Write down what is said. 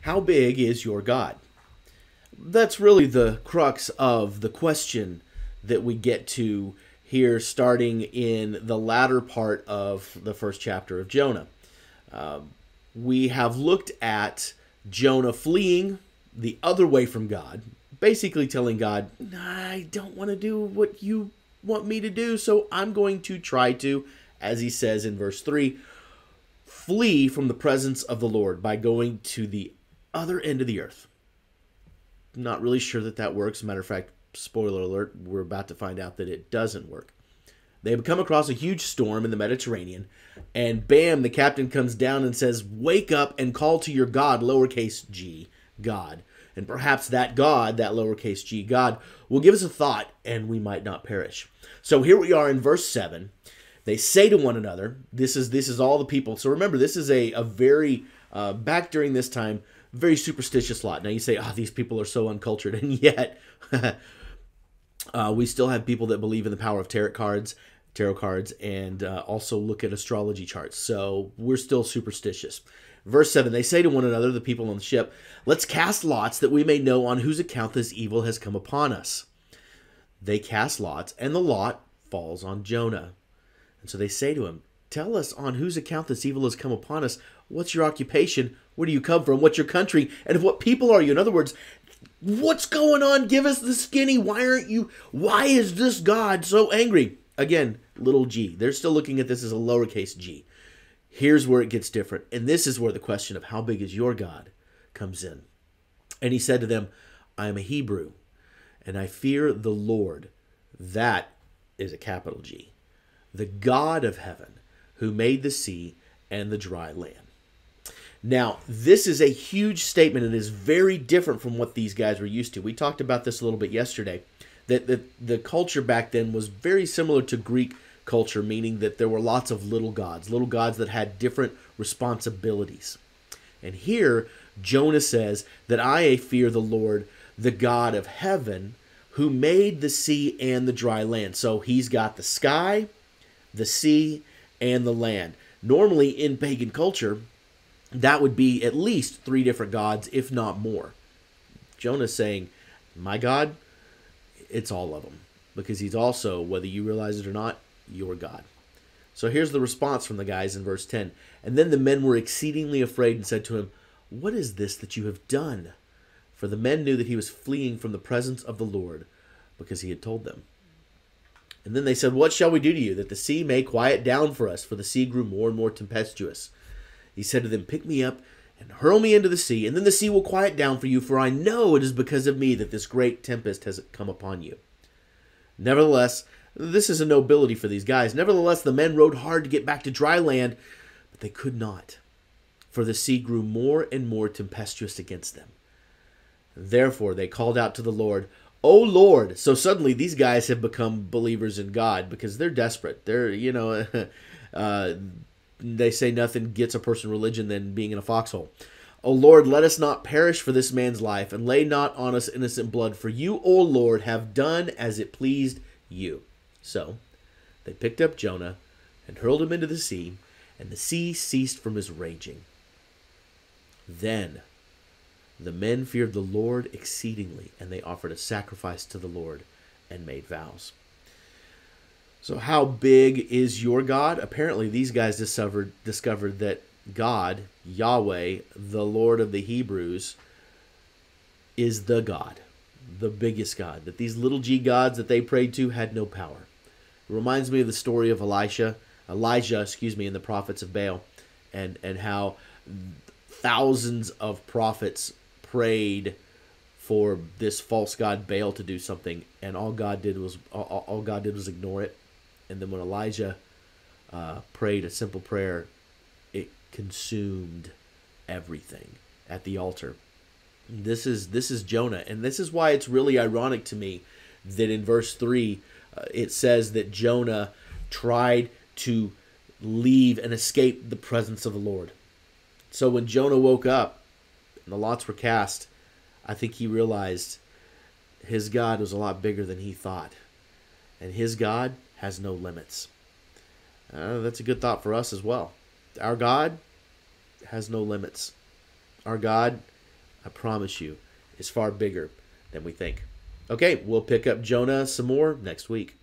How big is your God? That's really the crux of the question that we get to here, starting in the latter part of the first chapter of Jonah. We have looked at Jonah fleeing the other way from God, basically telling God, I don't want to do what you want me to do, so I'm going to try to, as he says in verse 3, flee from the presence of the Lord by going to the other end of the earth. Not really sure that that works. Matter of fact, spoiler alert, we're about to find out that it doesn't work. They come across a huge storm in the Mediterranean, and bam, the captain comes down and says, wake up and call to your God, lowercase g, God. And perhaps that God, that lowercase g, God, will give us a thought, and we might not perish. So here we are in verse 7. They say to one another, this is all the people. So remember, this is a very, back during this time, very superstitious lot. Now you say, these people are so uncultured, and yet we still have people that believe in the power of tarot cards, and also look at astrology charts. So we're still superstitious. Verse 7, they say to one another, the people on the ship, let's cast lots that we may know on whose account this evil has come upon us. They cast lots, and the lot falls on Jonah. And so they say to him, tell us on whose account this evil has come upon us. What's your occupation? Where do you come from? What's your country? And of what people are you? In other words, what's going on? Give us the skinny. Why is this God so angry? Again, little g. They're still looking at this as a lowercase g. Here's where it gets different. And this is where the question of how big is your God comes in. And he said to them, I am a Hebrew, and I fear the Lord. That is a capital G. The God of heaven, who made the sea and the dry land. Now, this is a huge statement and is very different from what these guys were used to. We talked about this a little bit yesterday, that the culture back then was very similar to Greek culture, meaning that there were lots of little gods that had different responsibilities. And here, Jonah says that I fear the Lord, the God of heaven, who made the sea and the dry land. So he's got the sky, the sea, and the land. Normally in pagan culture, that would be at least 3 different gods, if not more. Jonah's saying, my God, it's all of them. Because he's also, whether you realize it or not, your God. So here's the response from the guys in verse 10. And then the men were exceedingly afraid and said to him, what is this that you have done? For the men knew that he was fleeing from the presence of the Lord, because he had told them. And then they said, what shall we do to you, that the sea may quiet down for us? For the sea grew more and more tempestuous. He said to them, pick me up and hurl me into the sea, and then the sea will quiet down for you, for I know it is because of me that this great tempest has come upon you. Nevertheless, this is a nobility for these guys. Nevertheless, the men rowed hard to get back to dry land, but they could not, for the sea grew more and more tempestuous against them. Therefore, they called out to the Lord, O Lord. So suddenly these guys have become believers in God because they're desperate. They're, they say nothing gets a person religion than being in a foxhole. O Lord, let us not perish for this man's life, and lay not on us innocent blood. For you, O Lord, have done as it pleased you. So they picked up Jonah and hurled him into the sea, and the sea ceased from his raging. Then the men feared the Lord exceedingly, and they offered a sacrifice to the Lord and made vows. So how big is your God? Apparently these guys discovered that God, Yahweh, the Lord of the Hebrews, is the God, the biggest God. That these little g gods that they prayed to had no power. It reminds me of the story of Elijah, in the prophets of Baal, and how thousands of prophets prayed for this false god Baal to do something, and all God did was ignore it. And then when Elijah prayed a simple prayer, it consumed everything at the altar. This is Jonah, and this is why it's really ironic to me that in verse 3 it says that Jonah tried to leave and escape the presence of the Lord. So when Jonah woke up and the lots were cast, I think he realized his God was a lot bigger than he thought. And his God has no limits. That's a good thought for us as well. Our God has no limits. Our God I promise you, is far bigger than we think. Okay, we'll pick up Jonah some more next week.